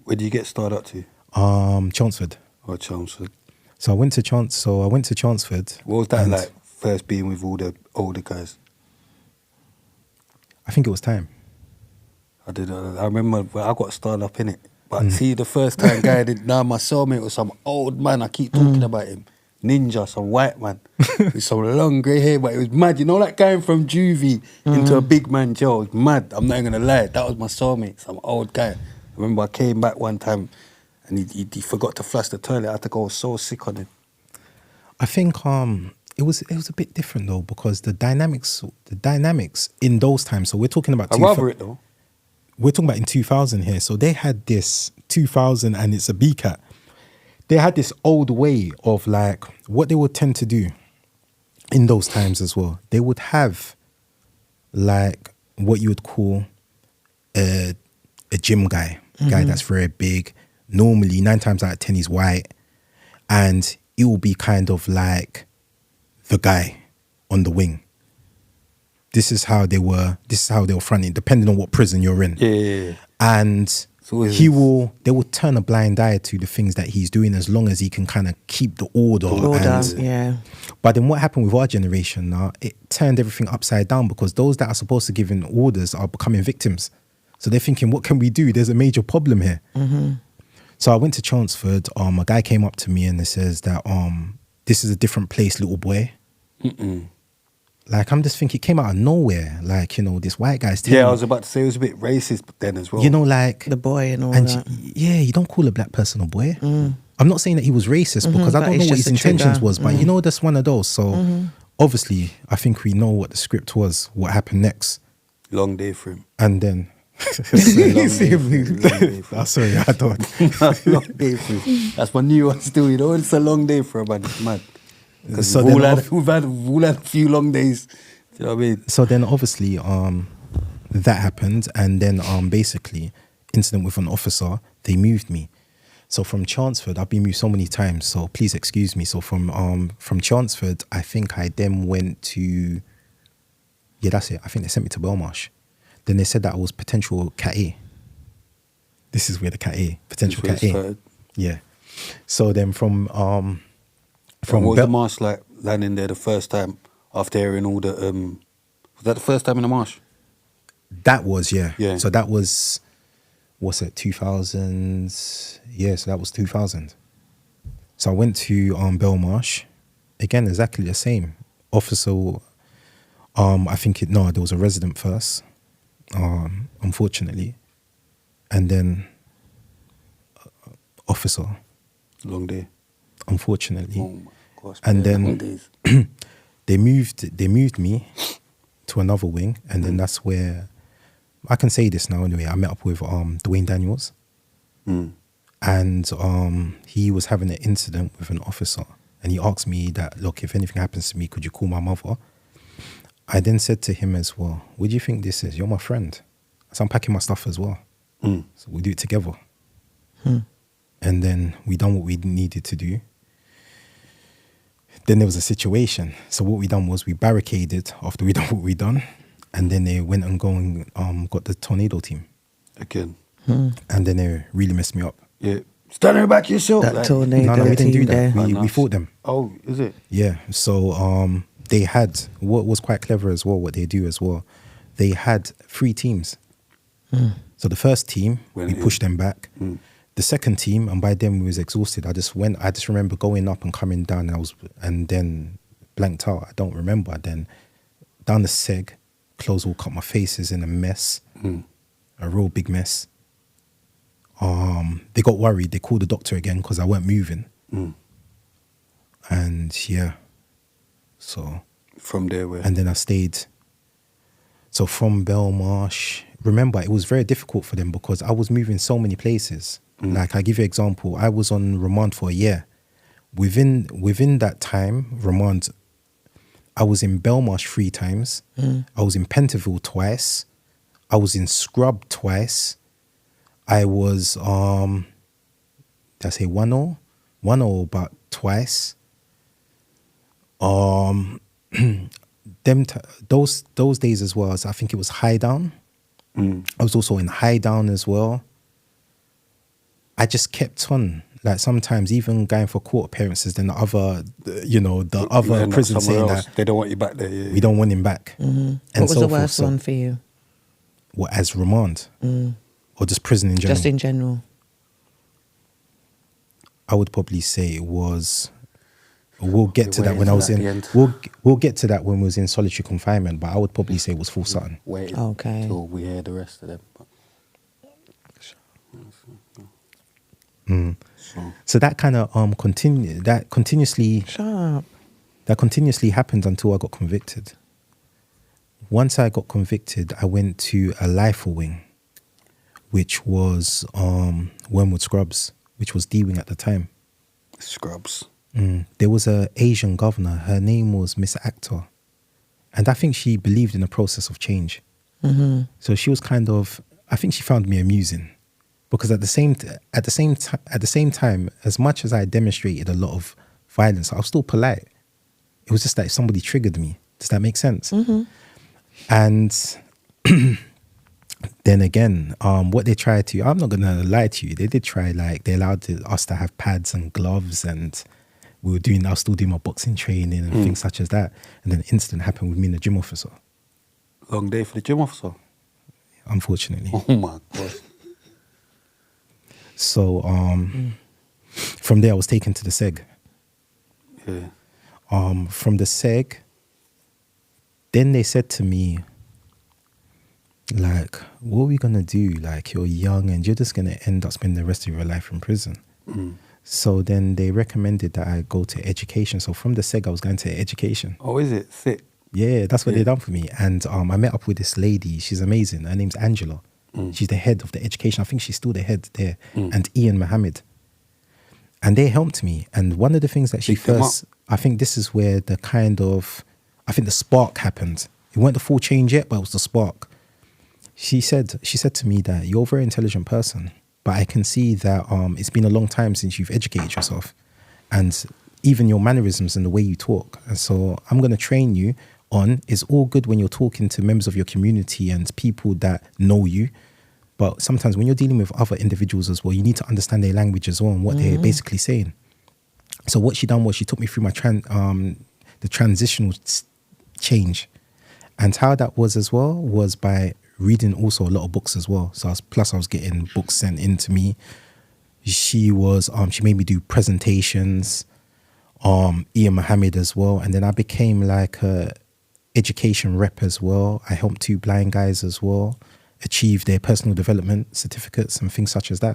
Where do you get started up to? Chelmsford. Oh, Chelmsford. So I went to Chelmsford. What was that like? First being with all the older guys. I think it was time. I remember when I got started up in it. But see, the first time guy did. Now my cellmate was some old man. I keep talking about him. Ninja, some white man with some long grey hair. But it was mad. You know, like going from juvie into a big man jail. It was mad. I'm not even gonna lie. That was my cellmate, some old guy. I remember I came back one time and he forgot to flush the toilet. I had to go so sick on him. I think it was a bit different though, because the dynamics in those times. So we're talking about. I rather it though. We're talking about in 2000 here. So they had this 2000, and it's a BCAT. They had this old way of like what they would tend to do in those times as well. They would have like what you would call a gym guy, guy that's very big. Normally 9 times out of 10 he's white, and it will be kind of like the guy on the wing. This is how they were fronting, depending on what prison you're in. Yeah. And So they will turn a blind eye to the things that he's doing as long as he can kind of keep the order. Yeah. But then what happened with our generation now, it turned everything upside down, because those that are supposed to give in orders are becoming victims. So they're thinking, what can we do? There's a major problem here. So I went to Chelmsford. A guy came up to me and he says that this is a different place, little boy. Like, I'm just thinking, it came out of nowhere. Like, you know, this white guy's telling I was about to say it was a bit racist then as well. You know, like... The boy and all that. Yeah, you don't call a black person a boy. I'm not saying that he was racist, because I don't know what his intentions was. But, you know, that's one of those. So, obviously, I think we know what the script was, what happened next. Long day for him. And then... Sorry, I don't. Long day for him. That's my new one still, you know. It's a long day for him, man. It's mad. Because So we've all had a few long days. Do you know what I mean? So then obviously that happened, and then basically incident with an officer, they moved me. So from Chelmsford, I've been moved so many times, so please excuse me. So from Chelmsford, I think I then went to, that's it. I think they sent me to Belmarsh. Then they said that I was potential Cat A. This is where the Cat A, potential Cat A. Yeah. So then from what was the marsh like landing there the first time after hearing all the was that the first time in the marsh? That was, yeah. So that was, what's it, 2000? Yeah, so that was 2000. So I went to Belmarsh. Again, exactly the same. Officer, I think there was a resident first, unfortunately. And then officer. Long day. Unfortunately. Oh my gosh. And then they moved me to another wing, and then that's where I can say this now anyway. I met up with Dwaine Daniels, and he was having an incident with an officer, and he asked me that, look, if anything happens to me, could you call my mother? I then said to him as well, what do you think this is? You're my friend. So I'm packing my stuff as well. So we do it together. And then we done what we needed to do. Then there was a situation. So what we done was we barricaded after we done what we done, and then they went and got the tornado team again. And then they really messed me up. Yeah. Stand back yourself. That tornado No, we didn't do that. there. We fought them. Oh, is it? Yeah. So they had, what was quite clever as well, what they do as well, they had 3 teams. So the first team, we pushed them back. The second team, and by then we was exhausted. I just remember going up and coming down, and then blanked out. I don't remember. Then down the seg, clothes all cut, my face is in a mess, a real big mess. They got worried. They called the doctor again because I weren't moving. And yeah, so from there, where? And then I stayed. So from Belmarsh, remember it was very difficult for them because I was moving so many places. Like I give you an example, I was on remand for a year. Within that time, remand, I was in Belmarsh 3 times. I was in Pentonville twice. I was in Scrub twice. I was did I say 1-0? 1-0 about twice. Those days as well, so I think it was High Down. I was also in High Down as well. I just kept on. Like sometimes even going for court appearances, then the other, the other end up prison somewhere saying else. that They don't want you back there. Yeah, we don't want him back. What And was so the forth. worst So, one for you? what, as remand? Or just prison in general? Just in general. I would probably say it was. We'll get to that waiting when I till was at in. the end. We'll get to that when we was in solitary confinement. But I would probably say it was Full Sutton. Wait Okay. till we hear the rest of them. So that kind of continuously Shut up. that continuously happened until I got convicted. Once I got convicted, I went to a lifer wing, which was Wormwood Scrubs, which was D wing at the time. Scrubs. There was a Asian governor. Her name was Miss Actor, and I think she believed in the process of change. So she was kind of. I think she found me amusing, because at the same time, as much as I demonstrated a lot of violence, I was still polite. It was just that if somebody triggered me. Does that make sense? And then again, what they tried to, I'm not gonna lie to you, they did try, like they allowed us to have pads and gloves, and I was still doing my boxing training and things such as that. And then an incident happened with me and the gym officer, Long day for the gym officer. unfortunately. Oh my God. So from there I was taken to the SEG. Yeah. From the SEG, then they said to me, like, what are we gonna do? Like, you're young and you're just gonna end up spending the rest of your life in prison. So then they recommended that I go to education. So from the SEG, I was going to education. Oh, is it? Sick. Yeah, that's what they done for me. And I met up with this lady. She's amazing. Her name's Angela. She's the head of the education. I think she's still the head there. And Ian Mohammed. And they helped me. And one of the things that she Picked them first, I think this is where the spark happened. It weren't the full change yet, but it was the spark. She said to me that you're a very intelligent person, but I can see that it's been a long time since you've educated yourself, and even your mannerisms and the way you talk. And so I'm going to train you on, it's all good when you're talking to members of your community and people that know you, but sometimes when you're dealing with other individuals as well, you need to understand their language as well and what they're basically saying. So what she done was she took me through my the transitional change. And how that was as well was by reading also a lot of books as well. So I was getting books sent in to me. She made me do presentations, Ian Mohammed as well. And then I became like a education rep as well. I helped 2 blind guys as well achieve their personal development certificates and things such as that.